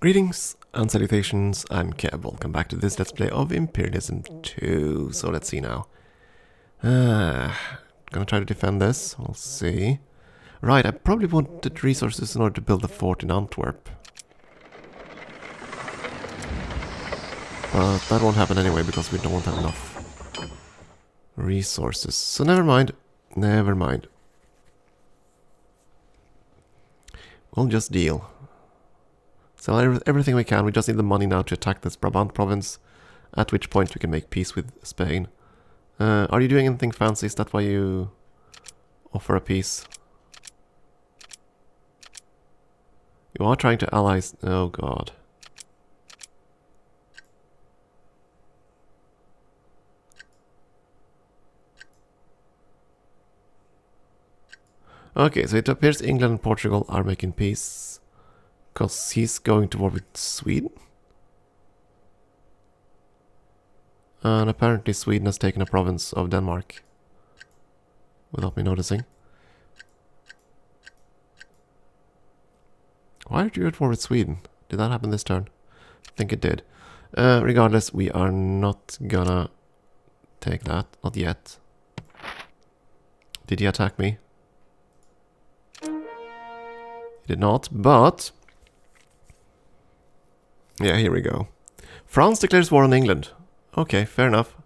Greetings and salutations, I'm Keb. Welcome back to this Let's Play of Imperialism 2. So let's see now. Gonna try to defend this, we'll see. Right, I probably wanted resources in order to build a fort in Antwerp. But that won't happen anyway because we don't have enough resources. So never mind, never mind. We'll just deal. Sell everything we can, we just need the money now to attack this Brabant province, at which point we can make peace with Spain. Are you doing anything fancy? Is that why you offer a peace? You are trying to allies. Oh god. Okay, so it appears England and Portugal are making peace. Because he's going to war with Sweden. And apparently Sweden has taken a province of Denmark. Without me noticing. Why are you at war with Sweden? Did that happen this turn? I think it did. Regardless, we are not gonna take that. Not yet. Did he attack me? He did not, but... yeah, here we go. France declares war on England. Okay, fair enough.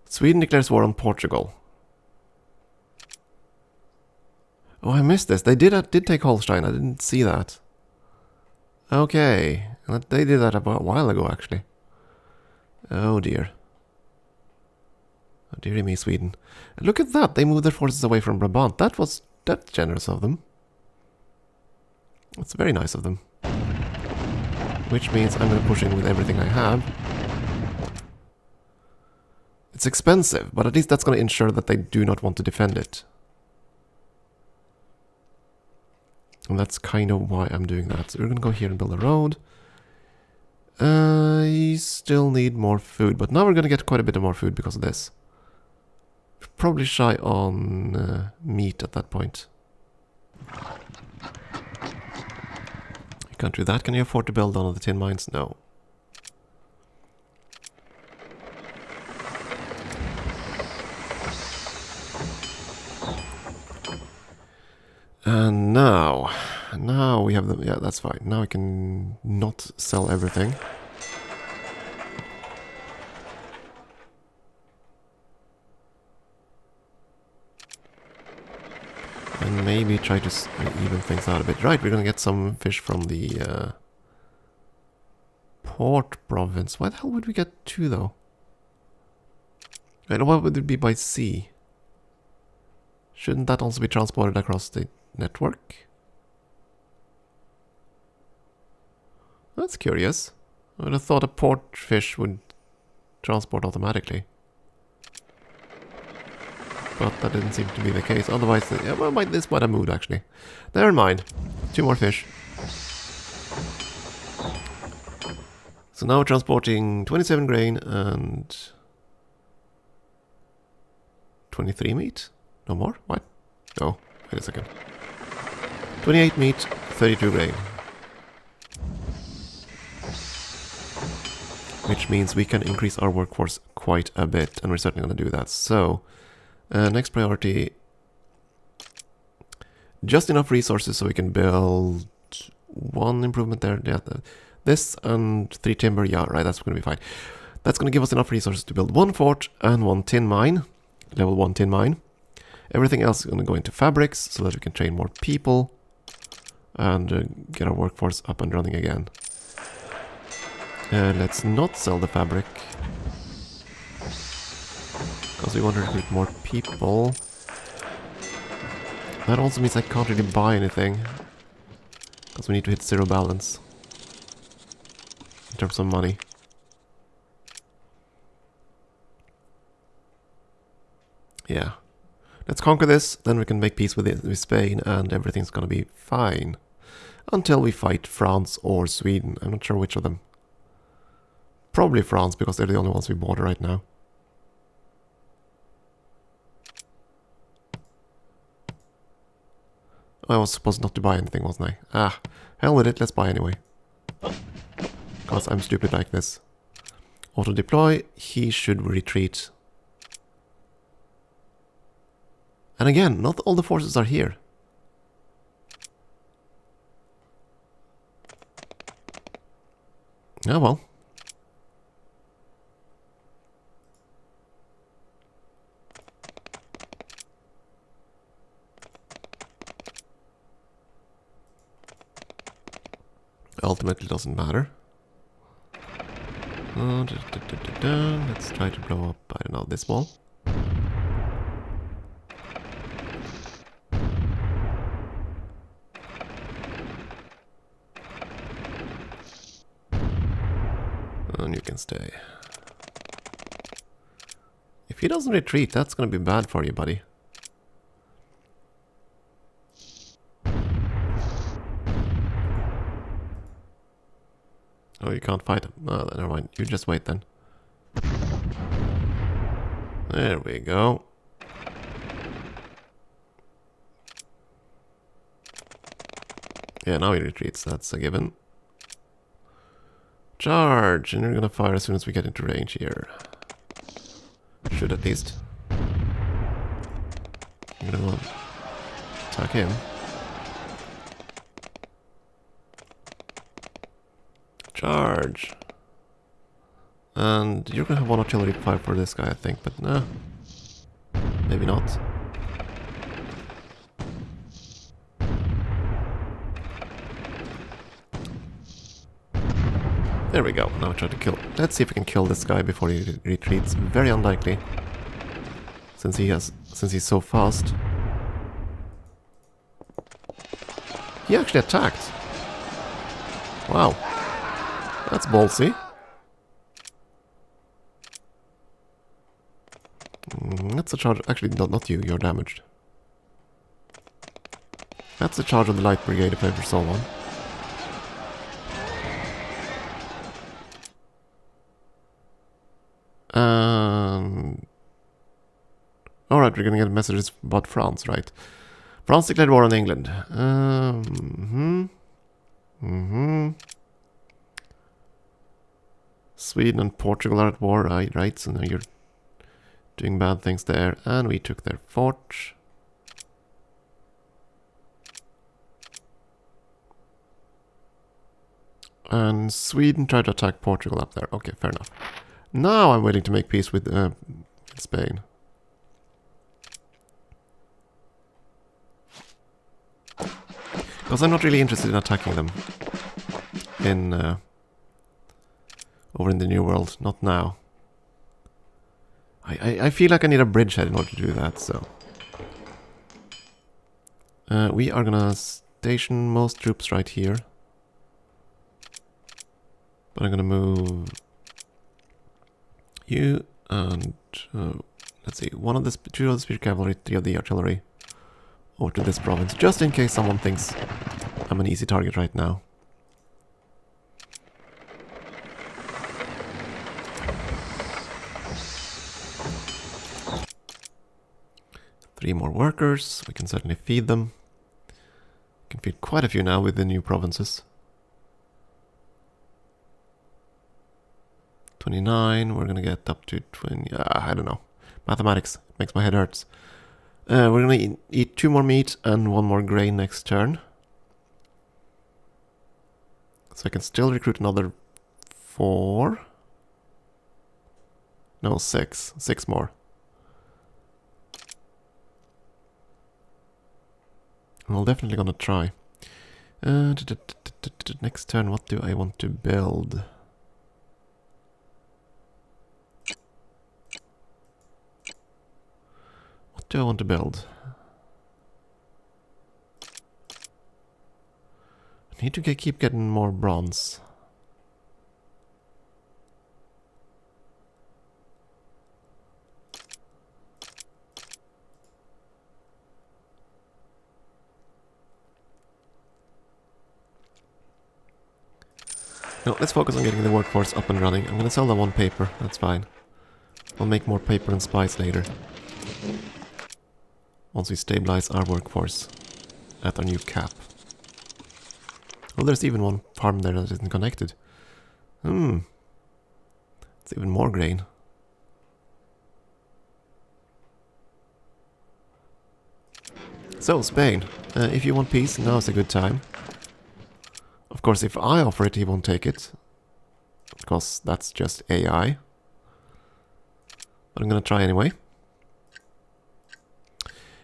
Sweden declares war on Portugal. Oh, I missed this. They did take Holstein. I didn't see that. Okay. They did that about a while ago, actually. Oh, dear. Oh, dearie me, Sweden. Look at that. They moved their forces away from Brabant. That's generous of them. It's very nice of them. Which means I'm going to push in with everything I have. It's expensive, but at least that's going to ensure that they do not want to defend it. And that's kind of why I'm doing that. So we're going to go here and build a road. I still need more food, but now we're going to get quite a bit of more food because of this. Probably shy on meat at that point. Can't do that. Can you afford to build one of the tin mines? No. And now we have them. Yeah, that's fine. Now I can not sell everything. And maybe try to even things out a bit. Right, we're gonna get some fish from the port province. Why the hell would we get two, though? And what would it be by sea? Shouldn't that also be transported across the network? That's curious. I would have thought a port fish would transport automatically. But that didn't seem to be the case. Otherwise, yeah, well, this might have moved, actually. Never mind. 2 more fish. So now we're transporting 27 grain and 23 meat? No more? What? No. Wait a second. 28 meat, 32 grain. Which means we can increase our workforce quite a bit, and we're certainly going to do that. So... next priority, just enough resources so we can build 1 improvement there. Yeah, this and 3 timber. Yeah, right, that's going to be fine. That's going to give us enough resources to build 1 fort and 1 tin mine, level 1 tin mine. Everything else is going to go into fabrics so that we can train more people and get our workforce up and running again. Let's not sell the fabric. Because we want to recruit more people. That also means I can't really buy anything. Because we need to hit 0 balance. In terms of money. Yeah. Let's conquer this, then we can make peace with Spain and everything's gonna be fine. Until we fight France or Sweden. I'm not sure which of them. Probably France, because they're the only ones we border right now. I was supposed not to buy anything, wasn't I? Ah, hell with it, let's buy anyway. Because I'm stupid like this. Auto-deploy, he should retreat. And again, not all the forces are here. Oh well. Ultimately doesn't matter. Let's try to blow up, I don't know, this wall. And you can stay. If he doesn't retreat, that's gonna be bad for you, buddy. Oh, you can't fight him. Oh, never mind. You just wait then. There we go. Yeah, now he retreats. That's a given. Charge! And you're gonna fire as soon as we get into range here. Should at least. I'm gonna go attack him. Charge! And you're gonna have one artillery fire for this guy, I think, but no. Maybe not. There we go. Now try to kill. Let's see if we can kill this guy before he retreats. Very unlikely, since he's so fast. He actually attacked. Wow, that's ballsy. That's a charge. Actually, not you. You're damaged. That's a charge of the light brigade if I ever saw one. Alright, we're gonna get messages about France, right? France declared war on England. Sweden and Portugal are at war, right? So now you're doing bad things there. And we took their fort. And Sweden tried to attack Portugal up there. Okay, fair enough. Now I'm willing to make peace with Spain. Because I'm not really interested in attacking them in over in the New World. Not now. I feel like I need a bridgehead in order to do that, so... we are gonna station most troops right here. But I'm gonna move you and let's see, two of the spear cavalry, 3 of the artillery over to this province, just in case someone thinks I'm an easy target right now. Three more workers, we can certainly feed them. We can feed quite a few now with the new provinces. 29, we're gonna get up to 20, I don't know. Mathematics, makes my head hurts. We're gonna eat 2 more meat and 1 more grain next turn. So I can still recruit another 4. No, 6. 6 more. I'm definitely gonna try. Next turn, what do I want to build? What do I want to build? I need to keep getting more bronze. No, let's focus on getting the workforce up and running. I'm gonna sell that 1 paper, that's fine. I'll make more paper and spice later. Once we stabilize our workforce. at our new cap. Oh, there's even one farm there that isn't connected. It's even more grain. So, Spain, if you want peace, now's a good time. Of course, if I offer it, he won't take it. Because that's just AI. But I'm gonna try anyway.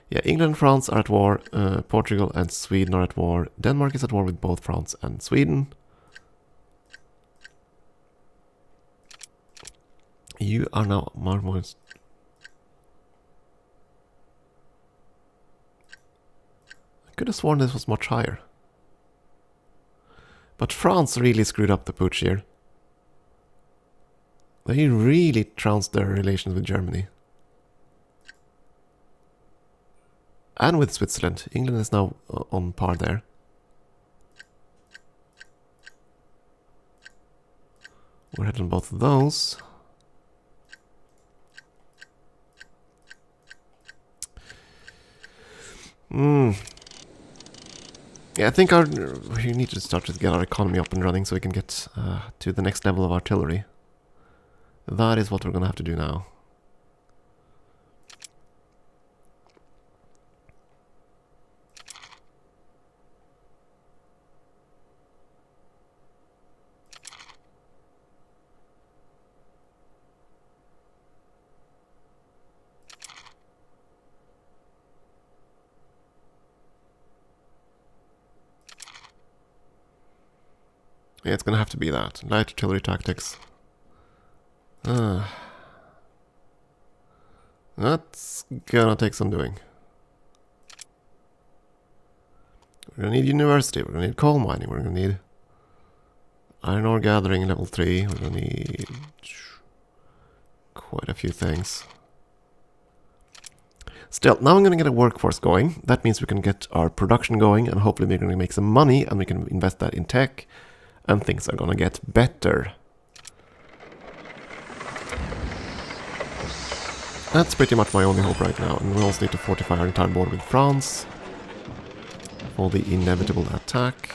Yeah, England and France are at war. Portugal and Sweden are at war. Denmark is at war with both France and Sweden. You are now more... I could have sworn this was much higher. But France really screwed up the pooch here. They really trounced their relations with Germany. And with Switzerland. England is now on par there. We're ahead on both of those. Yeah, I think we need to start to get our economy up and running so we can get to the next level of artillery. That is what we're going to have to do now. Yeah, it's gonna have to be that. Light artillery tactics. That's gonna take some doing. We're gonna need university, we're gonna need coal mining, we're gonna need iron ore gathering level 3, we're gonna need quite a few things. Still, now I'm gonna get a workforce going. That means we can get our production going and hopefully we're gonna make some money and we can invest that in tech. And things are gonna get better. That's pretty much my only hope right now. And we also need to fortify our entire border with France for the inevitable attack.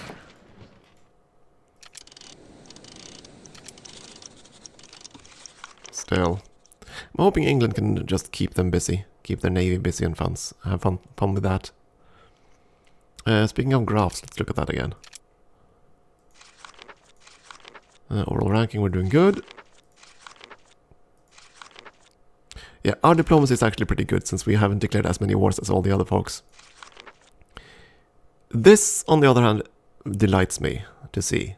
Still, I'm hoping England can just keep them busy, keep their navy busy and have fun with that. Speaking of graphs, let's look at that again. Overall ranking, we're doing good. Yeah, our diplomacy is actually pretty good since we haven't declared as many wars as all the other folks. This, on the other hand, delights me to see.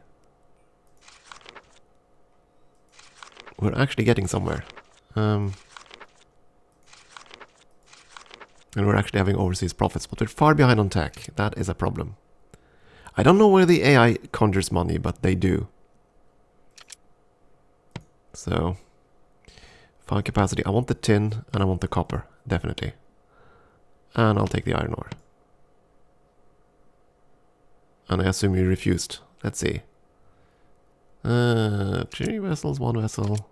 We're actually getting somewhere. And we're actually having overseas profits, but we're far behind on tech. That is a problem. I don't know where the AI conjures money, but they do. So, fine capacity. I want the tin and I want the copper, definitely. And I'll take the iron ore. And I assume you refused. Let's see. 3 vessels, 1 vessel.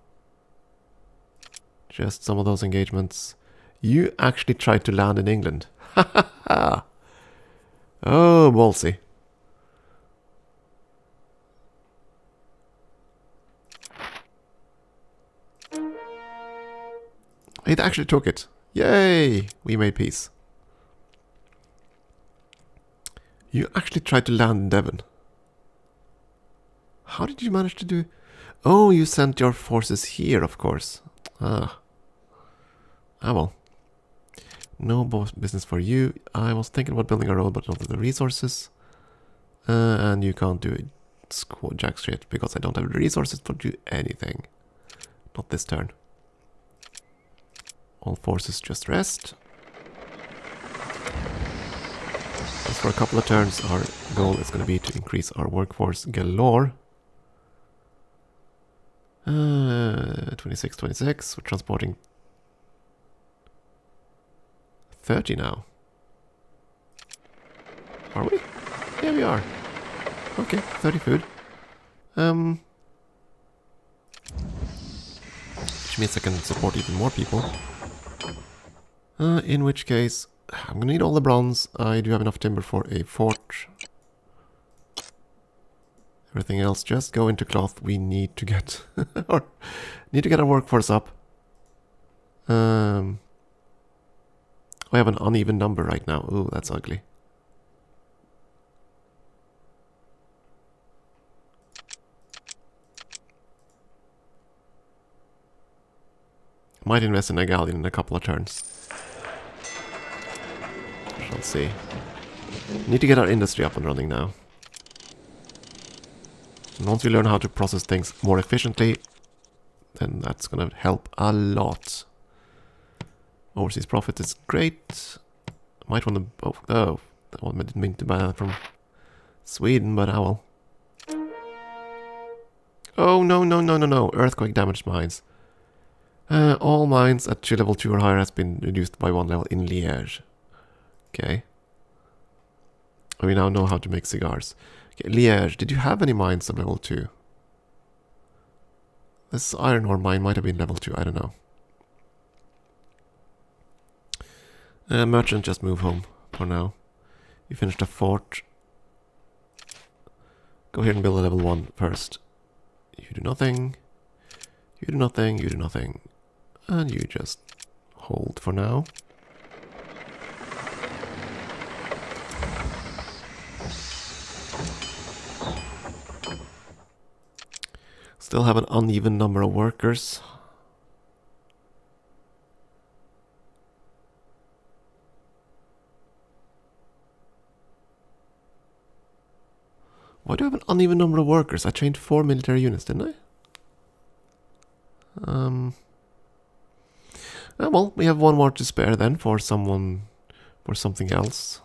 Just some of those engagements. You actually tried to land in England. Ha ha ha! Oh, ballsy. It actually took it. Yay! We made peace. You actually tried to land in Devon. How did you manage to do... Oh, you sent your forces here, of course. Ah. Ah, well. No business for you. I was thinking about building a road, but not the resources. And you can't do it jack straight, because I don't have the resources to do anything. Not this turn. All forces just rest. As for a couple of turns, our goal is going to be to increase our workforce galore. 26, 26. We're transporting 30 now. Are we? Yeah, we are. Okay, 30 food. Which means I can support even more people. In which case, I'm gonna need all the bronze. I do have enough timber for a fort. Everything else just go into cloth. We need to get or need to get our workforce up. We have an uneven number right now. Ooh, that's ugly. Might invest in a galleon in a couple of turns. Shall see. Need to get our industry up and running now. And once we learn how to process things more efficiently, then that's gonna help a lot. Overseas profit is great. Might want to... Oh, I didn't mean to buy that from Sweden, but I will. Oh, no. Earthquake damaged mines. All mines at level 2 or higher has been reduced by 1 level in Liège. Okay. We now know how to make cigars. Okay, Liège, did you have any mines at level 2? This iron ore mine might have been level 2, I don't know. Merchant, just move home for now. You finished a fort. Go here and build a level 1 first. You do nothing. You do nothing, you do nothing. And you just hold for now. Still have an uneven number of workers. Why do I have an uneven number of workers? I trained 4 military units, didn't I? Well, we have 1 more to spare then for something else.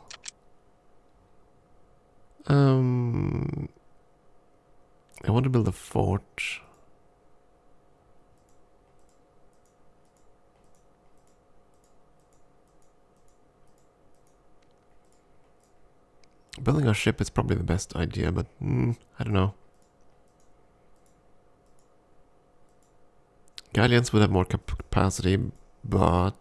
I want to build a fort. Building a ship is probably the best idea, but I don't know. Galleons would have more capacity, but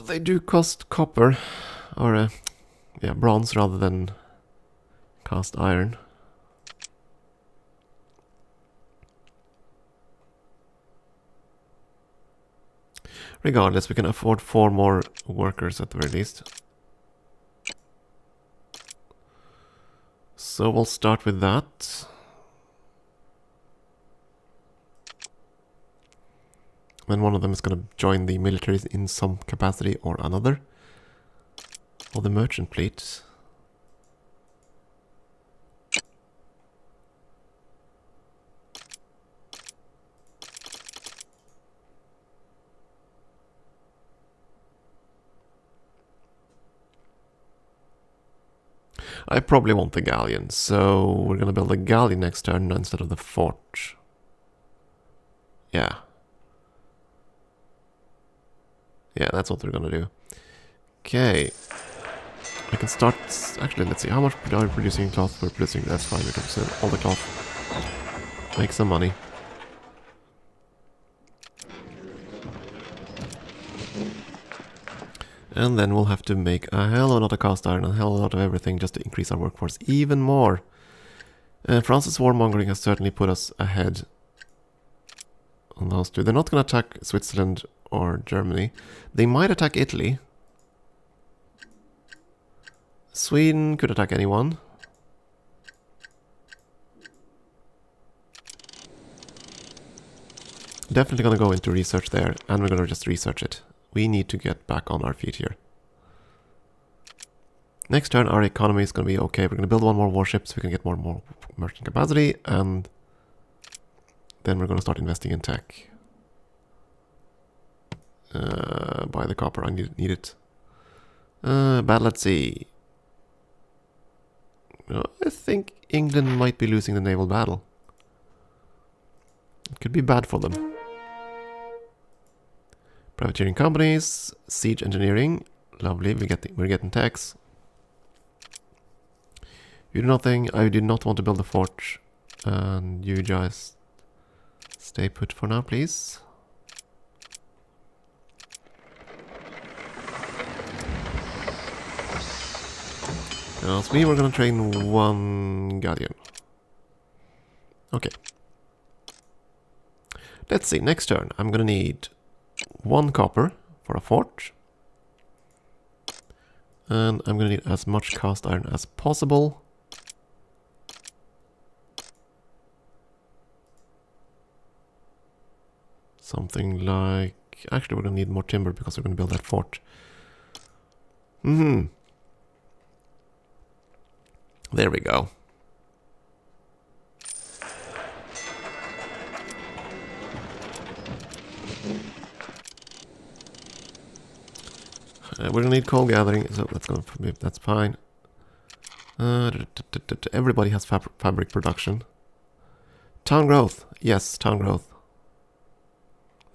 they do cost copper, or yeah, bronze rather than cast iron. Regardless, we can afford 4 more workers at the very least. So we'll start with that. Then one of them is going to join the military in some capacity or another. Or the merchant fleet. I probably want the galleon, so we're going to build a galleon next turn instead of the fort. Yeah. Yeah, that's what we're gonna do. Okay. I can start... Actually, let's see. How much are we producing cloth? We're producing... That's fine. We can sell all the cloth. Make some money. And then we'll have to make a hell of a lot of cast iron and a hell of a lot of everything just to increase our workforce even more. France's warmongering has certainly put us ahead on those two. They're not going to attack Switzerland or Germany. They might attack Italy. Sweden could attack anyone. Definitely going to go into research there, and we're going to just research it. We need to get back on our feet here. Next turn, our economy is going to be okay. We're going to build 1 more warship so we can get more merchant capacity, and then we're going to start investing in tech. Buy the copper, I need it. Battle at sea. I think England might be losing the naval battle. It could be bad for them. Privateering companies, siege engineering, lovely. We're getting tax. You do nothing. I do not want to build a fort, and you just stay put for now, please. Because we were gonna train one galleon. Okay. Let's see, next turn I'm gonna need 1 copper for a fort. And I'm gonna need as much cast iron as possible. Something like... Actually, we're gonna need more timber because we're gonna build that fort. There we go. We're gonna need coal gathering, so that's fine. Everybody has fabric production. Town growth. Yes, town growth.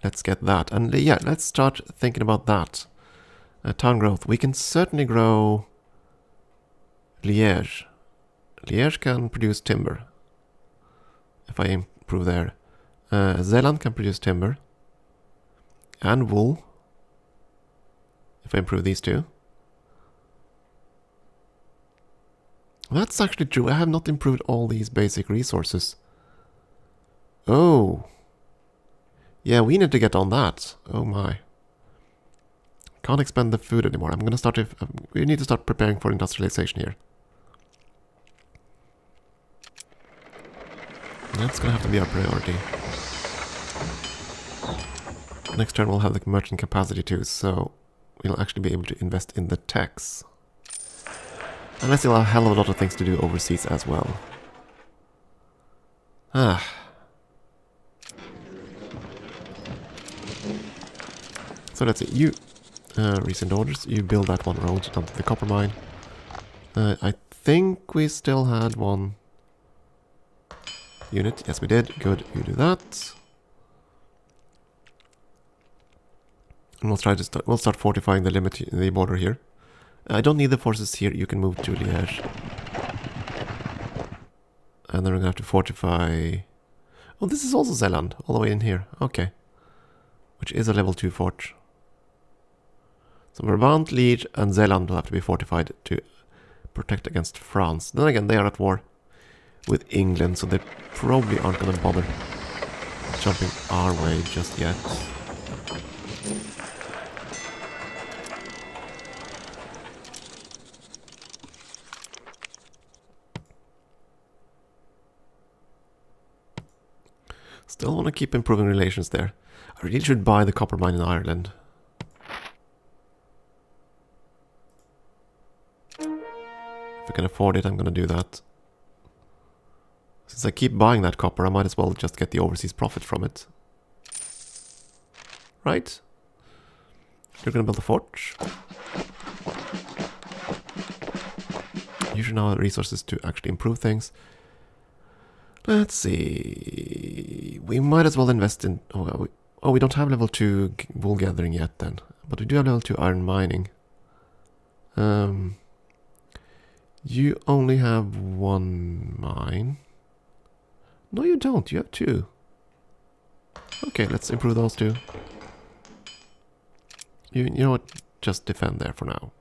Let's get that. And yeah, let's start thinking about that. Town growth. We can certainly grow Liège. Liège can produce timber. If I improve there. Zeeland can produce timber. And wool. If I improve these two. That's actually true. I have not improved all these basic resources. Oh. Yeah, we need to get on that. Oh my. Can't expend the food anymore. I'm gonna start... we need to start preparing for industrialization here. That's gonna have to be our priority. Next turn we'll have the merchant capacity too, so we'll actually be able to invest in the techs. And I still have a hell of a lot of things to do overseas as well. Ah. So let's see, you, recent orders, you build that one road down to the copper mine. I think we still had one unit. Yes, we did. Good, you do that. And we'll try to we'll start fortifying the border here. I don't need the forces here. You can move to Liège. And then we're gonna have to fortify... Oh, this is also Zeeland, all the way in here. Okay. Which is a level 2 fort. So Brabant, Liège, and Zeeland will have to be fortified to protect against France. Then again, they are at war with England, so they probably aren't gonna bother jumping our way just yet. Still want to keep improving relations there. I really should buy the copper mine in Ireland. If I can afford it, I'm going to do that. Since I keep buying that copper, I might as well just get the overseas profit from it. Right? You're going to build a fort. You should now have resources to actually improve things. Let's see. We might as well invest in... Oh, we don't have level 2 wool gathering yet then. But we do have level 2 iron mining. You only have 1 mine. No, you don't. You have 2. Okay, let's improve those 2. You know what? Just defend there for now.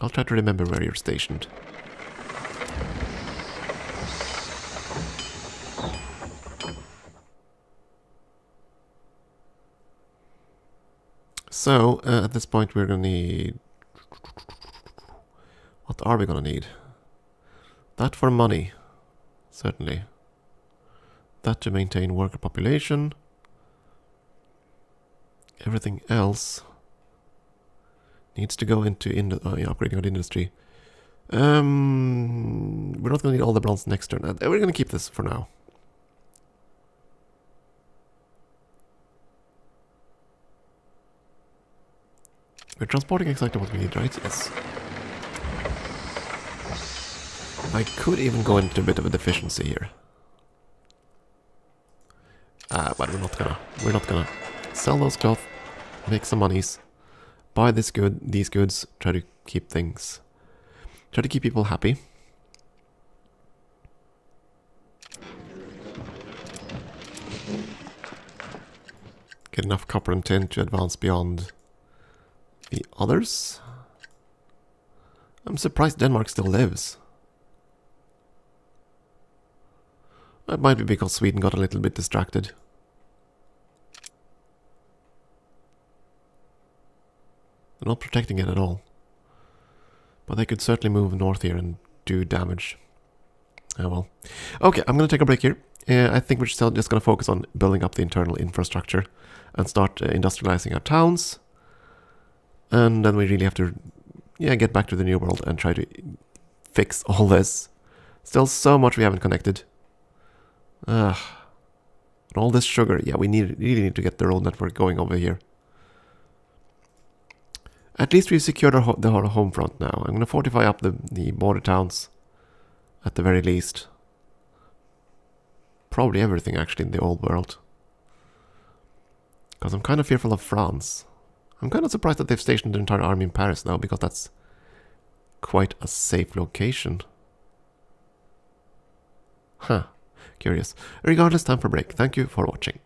I'll try to remember where you're stationed. So, at this point we're going to need... What are we going to need? That for money, certainly. That to maintain worker population. Everything else needs to go into upgrading our industry. We're not going to need all the bronze next turn. We're going to keep this for now. We're transporting exactly what we need, right? Yes. I could even go into a bit of a deficiency here. But we're not gonna. We're not gonna sell those cloth, make some monies, buy these goods, try to keep people happy. Get enough copper and tin to advance beyond the others. I'm surprised Denmark still lives. That might be because Sweden got a little bit distracted. They're not protecting it at all. But they could certainly move north here and do damage. Oh well. Okay, I'm going to take a break here. I think we're still just going to focus on building up the internal infrastructure and start industrializing our towns. And then we really have to get back to the New World and try to fix all this. Still so much we haven't connected. And all this sugar. Yeah, we really need to get the road network going over here. At least we've secured our home front now. I'm going to fortify up the border towns at the very least. Probably everything actually in the old world. Because I'm kind of fearful of France. I'm kind of surprised that they've stationed their entire army in Paris now, because that's quite a safe location. Huh. Curious. Regardless, time for break. Thank you for watching.